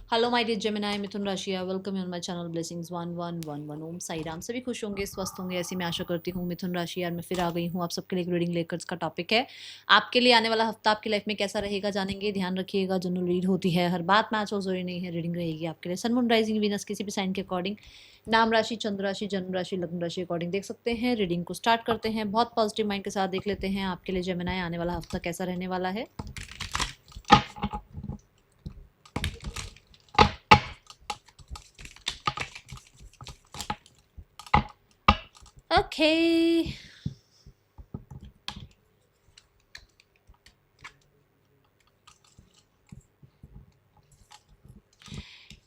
Hello my dear Gemini, मिथुन राशि, welcome you on my channel blessings 1111। ओम साई राम। सभी खुश होंगे, स्वस्थ होंगे, ऐसी मैं आशा करती हूँ। मिथुन राशि यार मैं फिर आ गई हूँ आप सबके लिए एक रीडिंग लेकर। इसका टॉपिक है आपके लिए आने वाला हफ्ता आपकी लाइफ में कैसा रहेगा, जानेंगे। ध्यान रखिएगा, जनरल रीड होती है, हर बात मैच हो जरूरी नहीं है। रीडिंग रहेगी आपके लिए सन मून राइजिंग वीनस किसी भी साइन के अकॉर्डिंग, नाम राशि, चंद्र राशि, जन्म राशि, लग्न राशि अकॉर्डिंग देख सकते हैं। रीडिंग को स्टार्ट करते हैं। बहुत पॉजिटिव माइंड के साथ देख लेते हैं आपके लिए जेमिनी आने वाला हफ्ता कैसा रहने वाला है। ओके,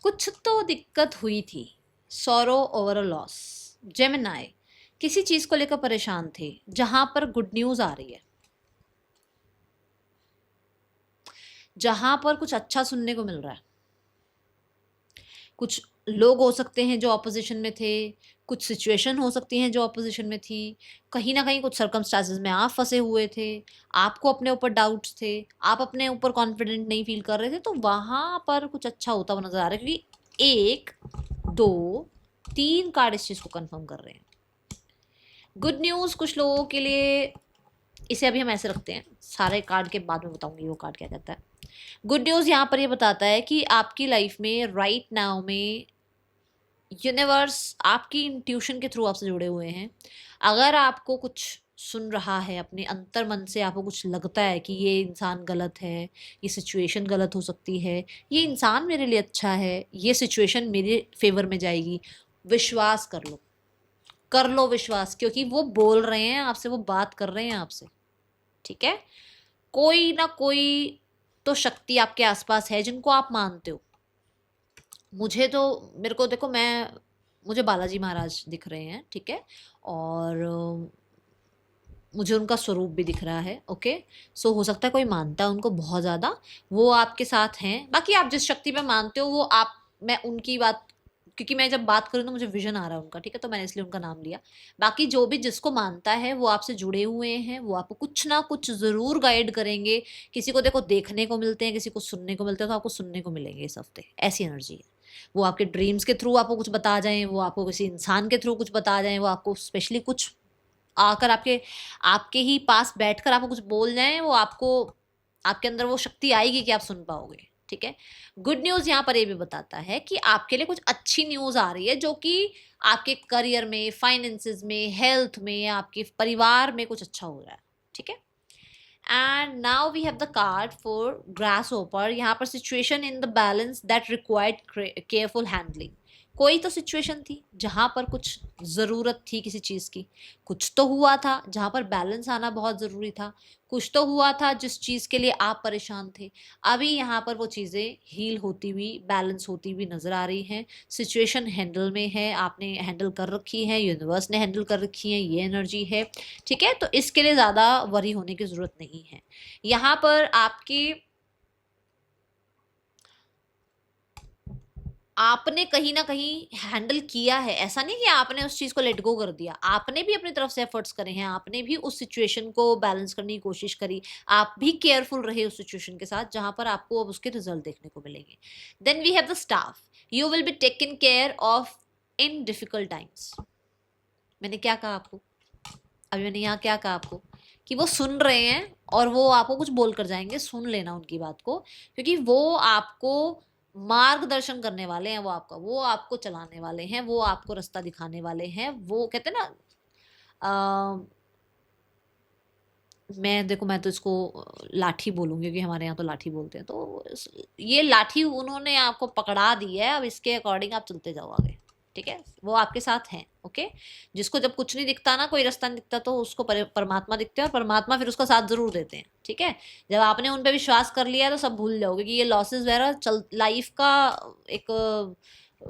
कुछ तो दिक्कत हुई थी। Sorrow over a loss. Gemini किसी चीज को लेकर परेशान थे, जहां पर गुड न्यूज आ रही है, जहां पर कुछ अच्छा सुनने को मिल रहा है। कुछ लोग हो सकते हैं जो ऑपोजिशन में थे, कुछ सिचुएशन हो सकती हैं जो ऑपोजिशन में थी, कहीं ना कहीं कुछ सर्कमस्टांसेस में आप फंसे हुए थे, आपको अपने ऊपर डाउट्स थे, आप अपने ऊपर कॉन्फिडेंट नहीं फील कर रहे थे, तो वहां पर कुछ अच्छा होता हुआ नजर आ रहा है, क्योंकि एक, दो, तीन कार्ड इस चीज को कंफर्म कर रहे हैं। गुड न्यूज कुछ लोगों के लिए, इसे अभी हम ऐसे रखते हैं, सारे कार्ड के बाद में बताऊंगी वो कार्ड क्या कहता है। गुड न्यूज यहाँ पर ये बताता है कि आपकी लाइफ में राइट नाउ में यूनिवर्स आपकी इंट्यूशन के थ्रू आपसे जुड़े हुए हैं। अगर आपको कुछ सुन रहा है अपने अंतर मन से, आपको कुछ लगता है कि ये इंसान गलत है, ये सिचुएशन गलत हो सकती है, ये इंसान मेरे लिए अच्छा है, ये सिचुएशन मेरे फेवर में जाएगी, विश्वास कर लो विश्वास, क्योंकि वो बोल रहे हैं आपसे, वो बात कर रहे हैं आपसे। ठीक है, कोई ना कोई तो शक्ति आपके आसपास है जिनको आप मानते हो। मुझे तो, मेरे को देखो, मुझे बालाजी महाराज दिख रहे हैं, ठीक है, और मुझे उनका स्वरूप भी दिख रहा है। ओके, सो हो सकता है कोई मानता है उनको बहुत ज़्यादा, वो आपके साथ हैं। बाकी आप जिस शक्ति पे मानते हो वो आप, मैं उनकी बात, क्योंकि मैं जब बात करूँ तो मुझे विजन आ रहा है उनका, ठीक है, तो मैंने इसलिए उनका नाम लिया। बाकी जो भी जिसको मानता है वो आपसे जुड़े हुए हैं, वो आपको कुछ ना कुछ ज़रूर गाइड करेंगे। किसी को देखो देखने को मिलते हैं, किसी को सुनने को मिलते हैं, तो आपको सुनने को मिलेंगे इस हफ्ते, ऐसी एनर्जी है। वो आपके ड्रीम्स के थ्रू आपको कुछ बता जाएं, वो आपको किसी इंसान के थ्रू कुछ बता जाएं, वो आपको स्पेशली कुछ आकर आपके आपके ही पास बैठकर आपको कुछ बोल जाएं, वो आपको, आपके अंदर वो शक्ति आएगी कि आप सुन पाओगे। ठीक है, गुड न्यूज यहाँ पर ये भी बताता है कि आपके लिए कुछ अच्छी न्यूज आ रही है, जो कि आपके करियर में, फाइनेंसेस में, हेल्थ में, आपके परिवार में कुछ अच्छा हो रहा है। ठीक है, and now we have the card for ग्रास ओपर। यहाँ पर situation in the balance that required careful handling. कोई तो सिचुएशन थी जहां पर कुछ ज़रूरत थी किसी चीज़ की, कुछ तो हुआ था जहां पर बैलेंस आना बहुत ज़रूरी था, कुछ तो हुआ था जिस चीज़ के लिए आप परेशान थे। अभी यहाँ पर वो चीज़ें हील होती हुई, बैलेंस होती हुई नज़र आ रही हैं। सिचुएशन हैंडल में है, आपने हैंडल कर रखी है, यूनिवर्स ने हैंडल कर रखी है, ये एनर्जी है। ठीक है, तो इसके लिए ज़्यादा वरी होने की ज़रूरत नहीं है। यहाँ पर आपने कहीं ना कहीं हैंडल किया है, ऐसा नहीं कि आपने उस चीज को लेट गो कर दिया, आपने भी अपनी तरफ से एफर्ट्स करे हैं, आपने भी उस सिचुएशन को बैलेंस करने की कोशिश करी, आप भी केयरफुल रहे उस सिचुएशन के साथ, जहां पर आपको अब उसके रिजल्ट देखने को मिलेंगे। Then we have the staff. You will be taken care of in difficult times. मैंने क्या कहा आपको, अभी मैंने यहाँ क्या कहा आपको, कि वो सुन रहे हैं और वो आपको कुछ बोल कर जाएंगे, सुन लेना उनकी बात को, क्योंकि वो आपको मार्गदर्शन करने वाले हैं, वो आपको चलाने वाले हैं, वो आपको रास्ता दिखाने वाले हैं। वो कहते हैं ना, मैं देखो, मैं तो इसको लाठी बोलूंगी, क्योंकि हमारे यहाँ तो लाठी बोलते हैं, तो ये लाठी उन्होंने आपको पकड़ा दी है, अब इसके अकॉर्डिंग आप चलते जाओ आगे। ठीक है, वो आपके साथ हैं। ओके, जिसको जब कुछ नहीं दिखता ना, कोई रास्ता नहीं दिखता, तो उसको परमात्मा दिखते हैं, और परमात्मा फिर उसका साथ जरूर देते हैं। ठीक है, जब आपने उन पर विश्वास कर लिया है तो सब भूल जाओगे कि ये लॉसेस वगैरह चल, लाइफ का एक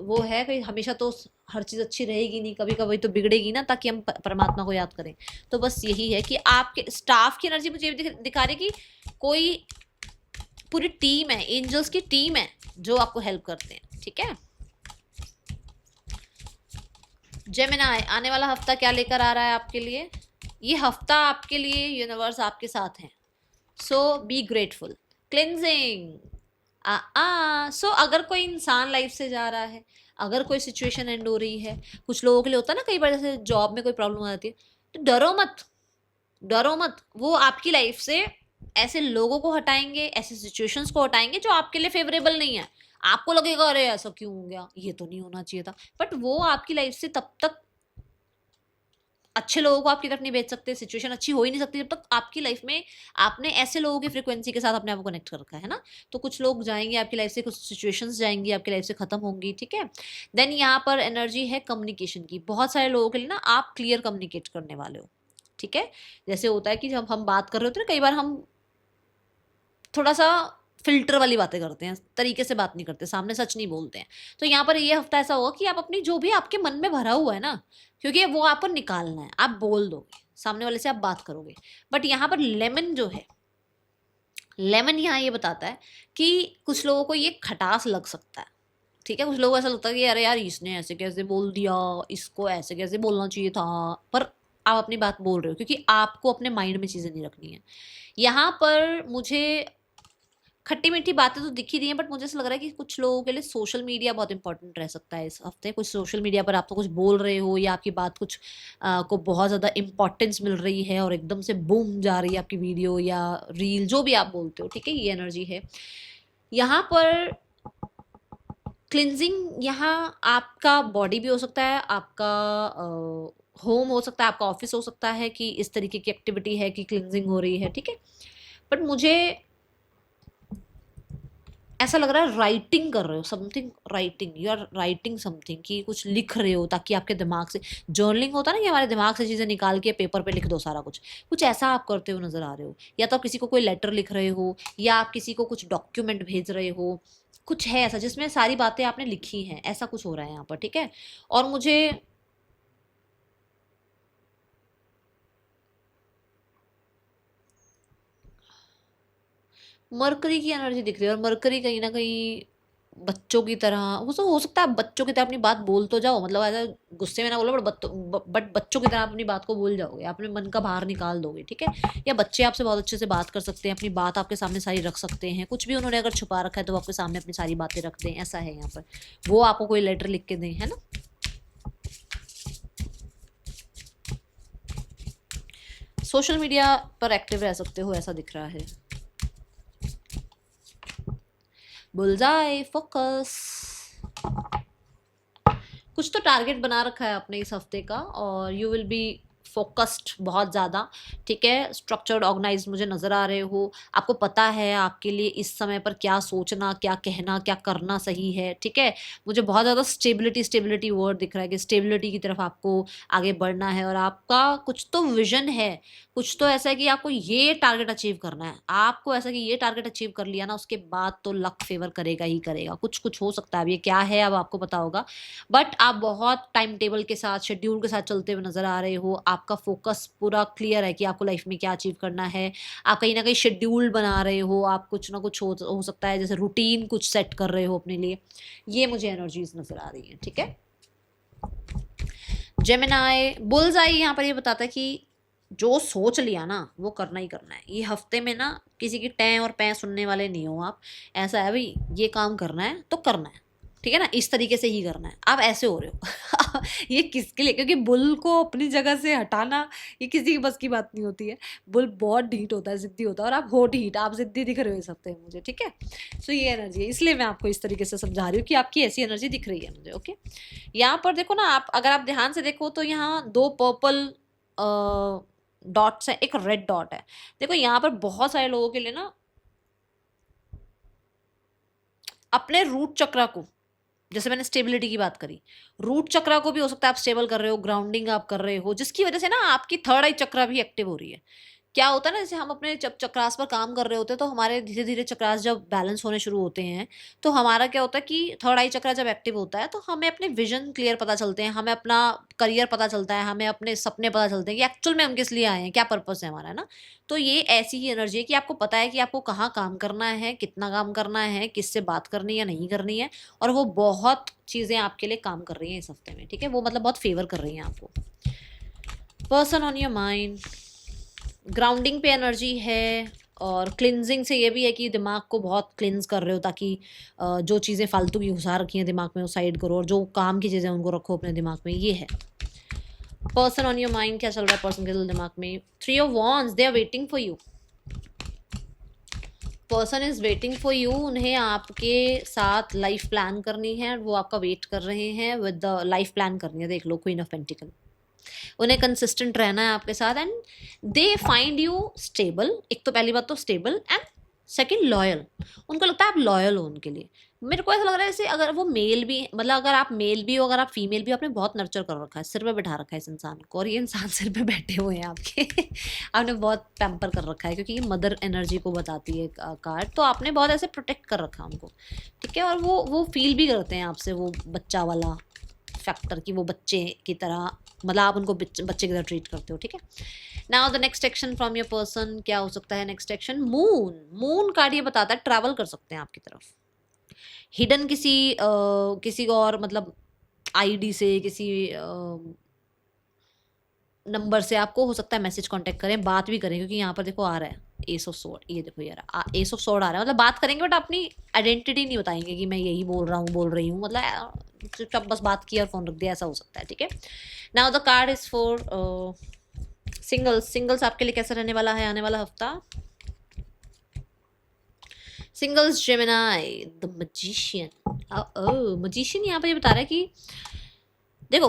वो है कि हमेशा तो हर चीज़ अच्छी रहेगी नहीं, कभी कभी तो बिगड़ेगी ना, ताकि हम परमात्मा को याद करें। तो बस यही है कि आपके स्टाफ की एनर्जी मुझे दिखा रही है कि कोई पूरी टीम है, एंजल्स की टीम है जो आपको हेल्प करते हैं। ठीक है, जेमिनी आने वाला हफ्ता क्या लेकर आ रहा है आपके लिए। ये हफ्ता आपके लिए यूनिवर्स आपके साथ है, सो बी ग्रेटफुल। क्लिनजिंग, सो अगर कोई इंसान लाइफ से जा रहा है, अगर कोई सिचुएशन एंड हो रही है, कुछ लोगों के लिए होता है ना, कई बार जैसे जॉब में कोई प्रॉब्लम आ जाती है, तो डरो मत, डरो मत। वो आपकी लाइफ से ऐसे लोगों को हटाएंगे, ऐसे सिचुएशंस को हटाएंगे जो आपके लिए फेवरेबल नहीं है। आपको लगेगा अरे ऐसा क्यों हो गया, ये तो नहीं होना चाहिए था, बट वो आपकी लाइफ से तब तक अच्छे लोगों को आपकी तरफ नहीं भेज सकते, सिचुएशन अच्छी हो ही नहीं सकती जब तक आपकी लाइफ में आपने ऐसे लोगों की फ्रिक्वेंसी के साथ अपने आप को कनेक्ट कर रखा है ना। तो कुछ लोग जाएंगे आपकी लाइफ से, कुछ सिचुएशंस जाएंगी आपकी लाइफ से, खत्म होंगी, ठीक है। देन यहाँ पर एनर्जी है कम्युनिकेशन की। बहुत सारे लोगों के लिए ना आप क्लियर कम्युनिकेट करने वाले हो, ठीक है। जैसे होता है कि जब हम बात कर रहे होते हैं कई बार हम थोड़ा सा फिल्टर वाली बातें करते हैं, तरीके से बात नहीं करते, सामने सच नहीं बोलते हैं। तो यहाँ पर ये हफ्ता ऐसा होगा कि आप अपनी जो भी आपके मन में भरा हुआ है ना, क्योंकि वो आपको निकालना है, आप बोल दोगे, सामने वाले से आप बात करोगे। बट यहाँ पर लेमन जो है, लेमन यहाँ ये बताता है कि कुछ लोगों को ये खटास लग सकता है, ठीक है। कुछ लोगों को ऐसा लगता है कि अरे यार इसने ऐसे कैसे बोल दिया, इसको ऐसे कैसे बोलना चाहिए था, पर आप अपनी बात बोल रहे हो क्योंकि आपको अपने माइंड में चीज़ें नहीं रखनी है। यहाँ पर मुझे खट्टी मीठी बातें तो दिख ही रही हैं, बट मुझे ऐसा लग रहा है कि कुछ लोगों के लिए सोशल मीडिया बहुत इंपॉर्टेंट रह सकता है इस हफ्ते। कुछ सोशल मीडिया पर आप तो कुछ बोल रहे हो या आपकी बात कुछ को बहुत ज़्यादा इंपॉर्टेंस मिल रही है और एकदम से बूम जा रही है आपकी वीडियो या रील, जो भी आप बोलते हो, ठीक है। ये एनर्जी है यहाँ पर। क्लिनजिंग यहाँ आपका बॉडी भी हो सकता है, आपका होम हो सकता है, आपका ऑफिस हो सकता है कि इस तरीके की एक्टिविटी है कि क्लिनजिंग हो रही है, ठीक है। बट मुझे ऐसा लग रहा है राइटिंग कर रहे हो, something writing, you are writing something, कि कुछ लिख रहे हो ताकि आपके दिमाग से, जर्नलिंग होता है ना कि हमारे दिमाग से चीज़ें निकाल के पेपर पे लिख दो सारा कुछ, कुछ ऐसा आप करते हो नजर आ रहे हो। या तो आप किसी को कोई लेटर लिख रहे हो, या आप किसी को कुछ डॉक्यूमेंट भेज रहे हो, कुछ है ऐसा जिसमें सारी बातें आपने लिखी हैं, ऐसा कुछ हो रहा है यहाँ पर, ठीक है। और मुझे मरकरी की एनर्जी दिख रही है, और मरकरी कहीं ना कहीं बच्चों की तरह, हो सकता है आप बच्चों की तरह अपनी बात बोल तो जाओ, मतलब ऐसा गुस्से में ना बोलो, बट बच्चों की तरह आप अपनी बात को बोल जाओगे, अपने मन का बाहर निकाल दोगे, ठीक है। या बच्चे आपसे बहुत अच्छे से बात कर सकते हैं, अपनी बात आपके सामने सारी रख सकते हैं, कुछ भी उन्होंने अगर छुपा रखा है तो वो आपके सामने अपनी सारी बातें रख दें, ऐसा है यहाँ पर। वो आपको कोई लेटर लिख के दें, है ना। सोशल मीडिया पर एक्टिव रह सकते हो, ऐसा दिख रहा है। बुलजाई फोकस, कुछ तो टारगेट बना रखा है आपने इस हफ्ते का, और यू विल बी फोकस्ड बहुत ज़्यादा, ठीक है। स्ट्रक्चर्ड ऑर्गेनाइज्ड मुझे नज़र आ रहे हो, आपको पता है आपके लिए इस समय पर क्या सोचना, क्या कहना, क्या करना सही है, ठीक है। मुझे बहुत ज़्यादा स्टेबिलिटी स्टेबिलिटी वर्ड दिख रहा है कि स्टेबिलिटी की तरफ आपको आगे बढ़ना है, और आपका कुछ तो विजन है, कुछ तो ऐसा है कि आपको ये टारगेट अचीव करना है। आपको ऐसा कि ये टारगेट अचीव कर लिया ना, उसके बाद तो लक फेवर करेगा ही करेगा। कुछ कुछ हो सकता है, अब ये क्या है अब आपको पता होगा, बट आप बहुत टाइम टेबल के साथ, शेड्यूल के साथ चलते हुए नजर आ रहे हो। आपका फोकस पूरा क्लियर है कि आपको लाइफ में क्या अचीव करना है। आप कहीं ना कहीं शेड्यूल बना रहे हो, आप कुछ ना कुछ हो सकता है जैसे रूटीन कुछ सेट कर रहे हो अपने लिए। ये मुझे एनर्जीज नजर आ रही है, ठीक है। जेमिनाई बुल्सआई यहाँ पर ये बताता है कि जो सोच लिया ना वो करना ही करना है। ये हफ्ते में ना किसी की टैं और पैं सुनने वाले नहीं हो आप। ऐसा है भाई, ये काम करना है तो करना है, ठीक है ना, इस तरीके से ही करना है। आप ऐसे हो रहे हो ये किसके लिए, क्योंकि बुल को अपनी जगह से हटाना ये किसी की बस की बात नहीं होती है। बुल बहुत ढीठ होता है, जिद्दी होता है, और आप हो ढीठ, आप जिद्दी दिख रहे हो इस हफ्ते में मुझे, ठीक है। सो ये एनर्जी है, इसलिए मैं आपको इस तरीके से समझा रही हूँ कि आपकी ऐसी एनर्जी दिख रही है मुझे, ओके। यहाँ पर देखो ना, आप अगर आप ध्यान से देखो तो यहाँ दो पर्पल डॉट्स है, एक रेड डॉट है। देखो यहाँ पर बहुत सारे लोगों के लिए ना अपने रूट चक्रा को, जैसे मैंने स्टेबिलिटी की बात करी, रूट चक्रा को भी हो सकता है आप स्टेबल कर रहे हो, ग्राउंडिंग आप कर रहे हो, जिसकी वजह से ना आपकी थर्ड आई चक्रा भी एक्टिव हो रही है। क्या होता है ना, जैसे हम अपने जब चक्रास पर काम कर रहे होते हैं तो हमारे धीरे धीरे चक्रास जब बैलेंस होने शुरू होते हैं, तो हमारा क्या होता है कि थर्ड आई चक्रा जब एक्टिव होता है तो हमें अपने विजन क्लियर पता चलते हैं, हमें अपना करियर पता चलता है, हमें अपने सपने पता चलते हैं कि एक्चुअल में हम किस लिए आए हैं, क्या पर्पस है हमारा, है ना। तो ये ऐसी ही एनर्जी है कि आपको पता है कि आपको कहाँ काम करना है, कितना काम करना है, किससे बात करनी है या नहीं करनी है, और वो बहुत चीज़ें आपके लिए काम कर रही हैं इस हफ्ते में, ठीक है। वो मतलब बहुत फेवर कर रही हैं आपको। Person on your mind, grounding पे एनर्जी है, और क्लिनजिंग से ये भी है कि दिमाग को बहुत क्लिनज कर रहे हो, ताकि जो चीज़ें फालतू की घुसा रखी हैं दिमाग में वो साइड करो, और जो काम की चीज़ें उनको रखो अपने दिमाग में, ये है। पर्सन ऑन योर माइंड, क्या चल रहा है पर्सन के दिमाग में? 3 of wands, they are waiting for you. Person is waiting for you, उन्हें आपके साथ लाइफ प्लान करनी है, वो आपका वेट कर रहे हैं विद द लाइफ प्लान करनी है। देख लो, क्वीन ऑफ पेंटिकल, उन्हें कंसिस्टेंट रहना है आपके साथ, and they find you stable. एक तो पहली बात तो स्टेबल, एंड सेकंड लॉयल। उनको लगता है आप लॉयल हो उनके लिए। मेरे को ऐसा लग रहा है जैसे अगर वो मेल भी, मतलब अगर आप मेल भी हो, अगर आप फीमेल भी हो, आपने बहुत नर्चर कर रखा है, सिर पे बैठा रखा है इस इंसान को, और ये इंसान सिर पे बैठे हुए हैं आपके आपने बहुत पैम्पर कर रखा है, क्योंकि ये मदर एनर्जी को बताती है कार्ड, तो आपने बहुत ऐसे प्रोटेक्ट कर रखा है उनको, ठीक है। और वो फील भी करते हैं आपसे वो बच्चा वाला फैक्टर, कि वो बच्चे की तरह, मतलब आप उनको बच्चे की तरह ट्रीट करते हो, ठीक है। Now the next action from your person, क्या हो सकता है next action? Moon. Moon card ये बताता है ट्रैवल कर सकते हैं आपकी तरफ, हिडन किसी और, मतलब आईडी से, किसी नंबर से आपको हो सकता है मैसेज कांटेक्ट करें, बात भी करें, क्योंकि यहाँ पर देखो आ रहा है एस ऑफ सोर्ड, ये देखो यार एस ऑफ सोर्ड आ रहा है, मतलब बात करेंगे बट अपनी आइडेंटिटी नहीं बताएंगे कि मैं यही बोल रहा हूँ, बोल रही हूँ, मतलब चुपचाप बस बात की और फोन रख दिया, ऐसा हो सकता है, ठीक है। Now the card is for singles आपके लिए कैसा रहने वाला है आने वाला हफ्ता? Singles Gemini, the magician. Magician यहाँ पर ये बता रहा है कि देखो,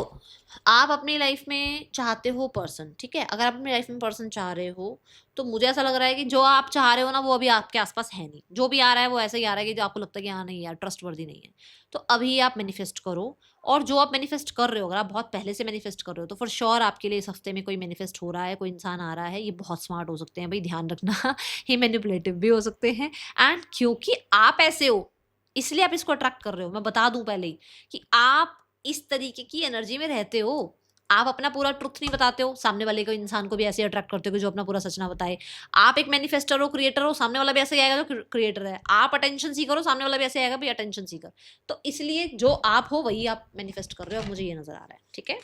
आप अपनी लाइफ में चाहते हो पर्सन, ठीक है। अगर आप अपनी लाइफ में पर्सन चाह रहे हो, तो मुझे ऐसा लग रहा है कि जो आप चाह रहे हो ना, वो अभी आपके आसपास है नहीं। जो भी आ रहा है वो ऐसा ही आ रहा है कि जो आपको लगता है कि हाँ नहीं यार, ट्रस्ट वर्दी नहीं है। तो अभी आप मैनिफेस्ट करो, और जो आप मैनिफेस्ट कर रहे हो, अगर आप बहुत पहले से मैनिफेस्ट कर रहे हो, तो फॉर श्योर आपके लिए इस हफ्ते में कोई मैनिफेस्ट हो रहा है, कोई इंसान आ रहा है। ये बहुत स्मार्ट हो सकते हैं भाई, ध्यान रखना ये मैनिपुलेटिव भी हो सकते हैं, एंड क्योंकि आप ऐसे हो इसलिए आप इसको अट्रैक्ट कर रहे हो। मैं बता दूं पहले ही कि आप इस तरीके की एनर्जी में रहते हो। आप अपना पूरा ट्रुथ नहीं बताते हो, सामने वाले को, इंसान को भी ऐसे अट्रैक्ट करते हो कि जो अपना पूरा सच ना बताए। आप एक मैनिफेस्टर हो, क्रिएटर हो, सामने वाला भी ऐसे आएगा जो क्रिएटर है। आप अटेंशन सीकर हो, सामने वाला भी ऐसे आएगा भी अटेंशन सीकर। तो इसलिए जो आप हो वही आप मैनिफेस्ट कर रहे हो, मुझे ये नजर आ रहा है, ठीक है।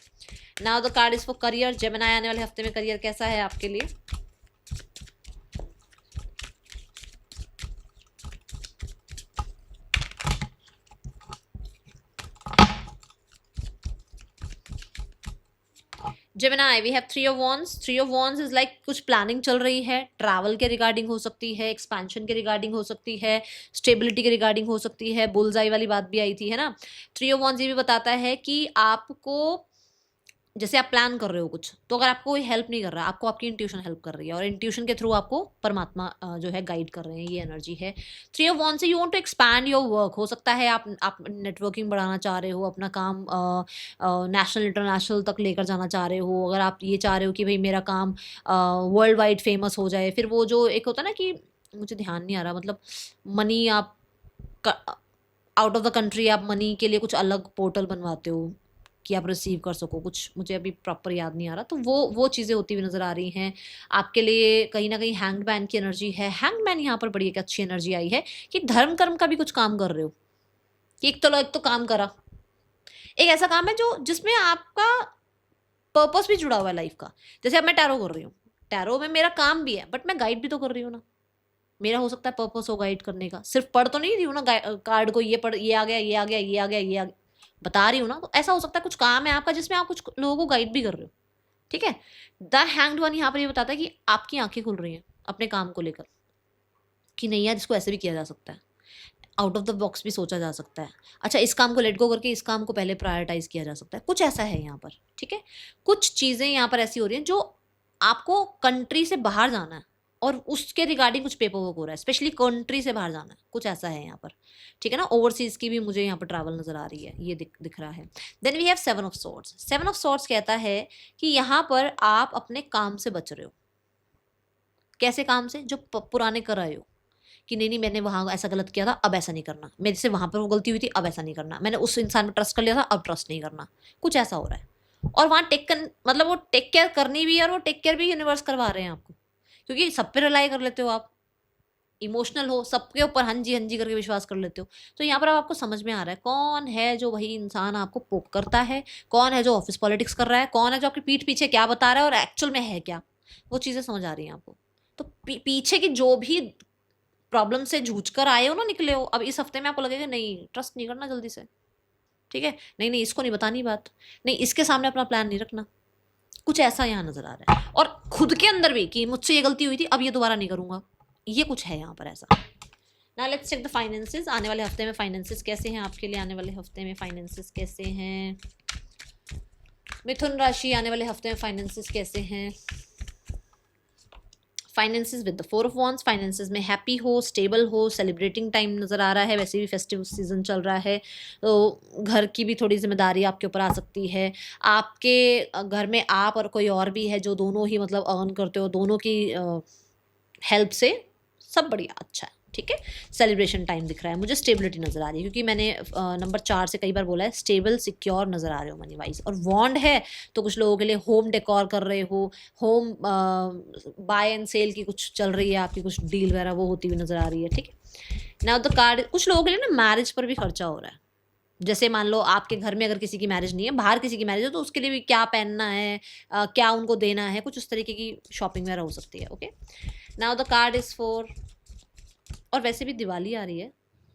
Now the card is for career. Gemini, आने वाले हफ्ते में करियर कैसा है आपके लिए? Gemini, we have 3 of wands. 3 of wands is like कुछ प्लानिंग चल रही है, ट्रैवल के रिगार्डिंग हो सकती है, एक्सपेंशन के रिगार्डिंग हो सकती है, स्टेबिलिटी के रिगार्डिंग हो सकती है। बुलजाई वाली बात भी आई थी, है ना। 3 ऑफ वॉन्ड्स ये भी बताता है कि आपको, जैसे आप प्लान कर रहे हो कुछ, तो अगर आपको कोई हेल्प नहीं कर रहा, आपको आपकी इंट्यूशन हेल्प कर रही है, और इंट्यूशन के थ्रू आपको परमात्मा जो है गाइड कर रहे हैं, ये एनर्जी है। 3 ऑफ वॉन्ड्स से you want to expand your work. हो सकता है आप नेटवर्किंग बढ़ाना चाह रहे हो, अपना काम नेशनल इंटरनेशनल तक लेकर जाना चाह रहे हो। अगर आप ये चाह रहे हो कि भाई मेरा काम वर्ल्ड वाइड फेमस हो जाए, फिर वो जो एक होता है ना कि, मुझे ध्यान नहीं आ रहा, मतलब मनी आप आउट ऑफ द कंट्री आप मनी के लिए कुछ अलग पोर्टल बनवाते हो कि आप रिसीव कर सको कुछ, मुझे अभी प्रॉपर याद नहीं आ रहा। तो वो चीज़ें होती हुई नज़र आ रही हैं आपके लिए। कहीं ना कहीं हैंगमैन की एनर्जी है। हैंगमैन यहाँ पर बड़ी एक अच्छी एनर्जी आई है कि धर्म कर्म का भी कुछ काम कर रहे हो, कि एक तो काम करा, एक ऐसा काम है जो जिसमें आपका पर्पस भी जुड़ा हुआ है लाइफ का। जैसे अब मैं टैरो कर रही हूँ, टैरो में मेरा काम भी है, बट मैं गाइड भी तो कर रही हूँ ना। मेरा हो सकता है पर्पस हो गाइड करने का, सिर्फ पढ़ तो नहीं रही हूँ ना कार्ड को, ये पढ़, ये आ गया, ये आ गया, ये आ गया, ये आ गया, बता रही हूँ ना। तो ऐसा हो सकता है कुछ काम है आपका जिसमें आप कुछ लोगों को गाइड भी कर रहे हो, ठीक है। द हैंग्ड वन यहाँ पर ये बताता है कि आपकी आंखें खुल रही हैं अपने काम को लेकर, कि नहीं यार इसको ऐसे भी किया जा सकता है, आउट ऑफ द बॉक्स भी सोचा जा सकता है। अच्छा, इस काम को लेट गो करके इस काम को पहले प्रायोरिटाइज किया जा सकता है, कुछ ऐसा है यहाँ पर, ठीक है। कुछ चीज़ें यहाँ पर ऐसी हो रही हैं जो आपको कंट्री से बाहर जाना है, और उसके रिगार्डिंग कुछ पेपर वर्क हो रहा है, स्पेशली कंट्री से बाहर जाना है, कुछ ऐसा है यहाँ पर, ठीक है ना। ओवरसीज की भी मुझे यहाँ पर ट्रैवल नजर आ रही है, ये दिख रहा है। Then we have 7 of swords. 7 of swords कहता है कि यहाँ पर आप अपने काम से बच रहे हो। कैसे काम से? जो पुराने कर आए हो, कि नहीं नहीं मैंने वहाँ ऐसा गलत किया था, अब ऐसा नहीं करना, मेरे से वहाँ पर वो गलती हुई थी, अब ऐसा नहीं करना, मैंने उस इंसान पर ट्रस्ट कर लिया था, अब ट्रस्ट नहीं करना, कुछ ऐसा हो रहा है। और वहाँ मतलब वो टेक केयर करनी भी है, और वो टेक केयर भी यूनिवर्स करवा रहे हैं आपको, क्योंकि सब पे रिलाई कर लेते हो आप, इमोशनल हो, सबके ऊपर हाँ जी करके विश्वास कर लेते हो। तो यहाँ पर अब आपको समझ में आ रहा है कौन है जो वही इंसान आपको पोक करता है, कौन है जो ऑफिस पॉलिटिक्स कर रहा है, कौन है जो आपकी पीठ पीछे क्या बता रहा है और एक्चुअल में है क्या। वो चीज़ें समझ आ रही हैं आपको, तो पीछे की जो भी प्रॉब्लम से जूझ कर आए हो ना, निकले हो, अब इस हफ्ते में आपको लगेगा नहीं ट्रस्ट नहीं करना जल्दी से, ठीक है, नहीं नहीं इसको नहीं बतानी बात, नहीं इसके सामने अपना प्लान नहीं रखना, कुछ ऐसा यहाँ नजर आ रहा है। और खुद के अंदर भी कि मुझसे ये गलती हुई थी, अब ये दोबारा नहीं करूंगा, ये कुछ है यहाँ पर ऐसा। ना लेट्स चेक द फाइनेंसेस। आने वाले हफ्ते में फाइनेंसेस कैसे हैं आपके लिए? आने वाले हफ्ते में फाइनेंसेस कैसे हैं? मिथुन राशि, आने वाले हफ्ते में फाइनेंसेस कैसे हैं? Finances with the 4 of wands, finances में हैप्पी हो, स्टेबल हो, सेलिब्रेटिंग टाइम नज़र आ रहा है, वैसे भी फेस्टिव सीजन चल रहा है, तो घर की भी थोड़ी जिम्मेदारी आपके ऊपर आ सकती है। आपके घर में आप और कोई और भी है जो दोनों ही मतलब अर्न करते हो, दोनों की हेल्प से सब बढ़िया अच्छा है, ठीक है। सेलिब्रेशन टाइम दिख रहा है मुझे, स्टेबिलिटी नज़र आ रही है, क्योंकि मैंने नंबर 4 से कई बार बोला है, स्टेबल सिक्योर नज़र आ रहे हो मनी वाइज। और वॉन्ड है तो कुछ लोगों के लिए होम डेकोर कर रहे हो, होम बाय एंड सेल की कुछ चल रही है आपकी, कुछ डील वगैरह वो होती हुई नज़र आ रही है, ठीक है। नाउ द कार्ड, कुछ लोगों के लिए ना मैरिज पर भी खर्चा हो रहा है। जैसे मान लो आपके घर में अगर किसी की मैरिज नहीं है, बाहर किसी की मैरिज है, तो उसके लिए भी क्या पहनना है, क्या उनको देना है, कुछ उस तरीके की शॉपिंग वगैरह हो सकती है, okay. Now the card is for, और वैसे भी दिवाली आ रही है,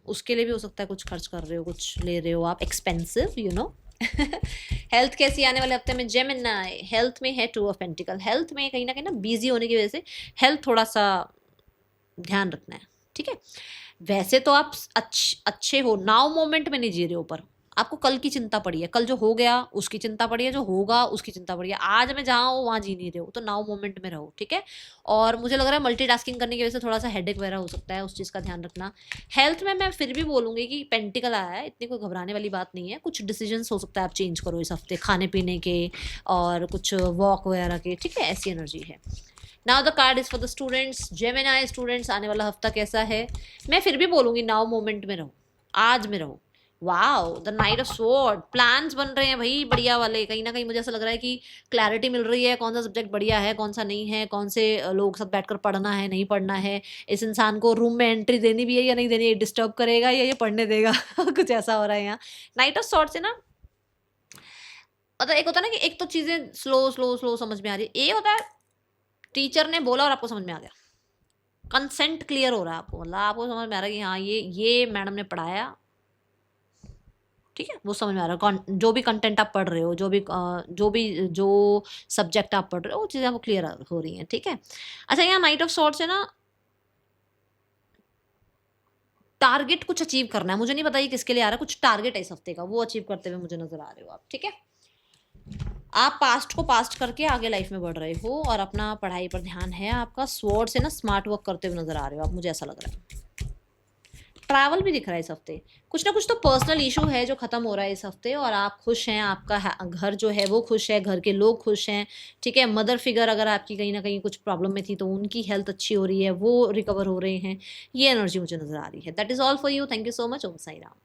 उसके लिए भी हो सकता है कुछ खर्च कर रहे हो, कुछ ले रहे हो आप एक्सपेंसिव, यू नो। हेल्थ कैसी आने वाले हफ्ते में? जेमिनी, हेल्थ में है 2 ऑफ पेंटिकल। हेल्थ में कहीं ना बिजी होने की वजह से हेल्थ थोड़ा सा ध्यान रखना है, ठीक है। वैसे तो आप अच्छे हो, नाउ मोमेंट में नहीं जी रहे हो, पर आपको कल की चिंता पड़ी है, कल जो हो गया उसकी चिंता पड़ी है, जो होगा उसकी चिंता पड़ी है, आज में जहाँ हो वहाँ जी नहीं रहे हो, तो नाउ मोमेंट में रहो, ठीक है। और मुझे लग रहा है मल्टीटास्किंग करने की वजह से थोड़ा सा हेडेक वगैरह हो सकता है, उस चीज़ का ध्यान रखना। हेल्थ में मैं फिर भी बोलूँगी कि पेंटिकल आया है, इतनी कोई घबराने वाली बात नहीं है, कुछ डिसीजंस हो सकता है आप चेंज करो इस हफ्ते, खाने पीने के और कुछ वॉक वगैरह के, ठीक है, ऐसी एनर्जी है। Now the card is for the students. Gemini students, आने वाला हफ्ता कैसा है? मैं फिर भी बोलूँगी नाउ मोमेंट में रहो, आज में रहो। Wow, the night of sword, plans बन रहे हैं भाई बढ़िया वाले, कहीं ना कहीं मुझे ऐसा लग रहा है कि क्लैरिटी मिल रही है, कौन सा सब्जेक्ट बढ़िया है, कौन सा नहीं है, कौन से लोग साथ बैठकर पढ़ना है, नहीं पढ़ना है, इस इंसान को रूम में एंट्री देनी भी है या नहीं देनी है, डिस्टर्ब करेगा या ये पढ़ने देगा। कुछ ऐसा हो रहा है यहाँ। नाइट ऑफ स्वॉर्ड से ना, मतलब एक होता है ना कि एक तो चीज़ें स्लो स्लो स्लो समझ में आ रही है, ये होता है टीचर ने बोला और आपको समझ में आ गया, कंसेंट क्लियर हो रहा है आपको, मतलब आपको समझ में आ रहा है कि हाँ ये मैडम ने पढ़ाया, ठीक है, वो समझ में आ रहा है, जो भी कंटेंट आप पढ़ रहे हो, जो सब्जेक्ट आप पढ़ रहे हो, वो चीज़ें आपको क्लियर हो रही हैं, ठीक है। अच्छा, यहाँ नाइट ऑफ सॉर्ट्स है ना, टारगेट कुछ अचीव करना है, मुझे नहीं पता ये किसके लिए आ रहा है, कुछ टारगेट है इस हफ्ते का, वो अचीव करते हुए मुझे नजर आ रहे हो आप, ठीक है। आप पास्ट को पास्ट करके आगे लाइफ में बढ़ रहे हो और अपना पढ़ाई पर ध्यान है आपका, स्वॉर्ड से ना स्मार्ट वर्क करते हुए नजर आ रहे हो आप, मुझे ऐसा लग रहा है। ट्रैवल भी दिख रहा है इस हफ्ते, कुछ ना कुछ तो पर्सनल इशू है जो खत्म हो रहा है इस हफ्ते, और आप खुश हैं, आपका घर जो है वो खुश है, घर के लोग खुश हैं, ठीक है। मदर फिगर अगर आपकी कहीं ना कहीं कुछ प्रॉब्लम में थी तो उनकी हेल्थ अच्छी हो रही है, वो रिकवर हो रहे हैं, ये एनर्जी मुझे नजर आ रही है। That is all for you, thank you so much. Om Sai Ram.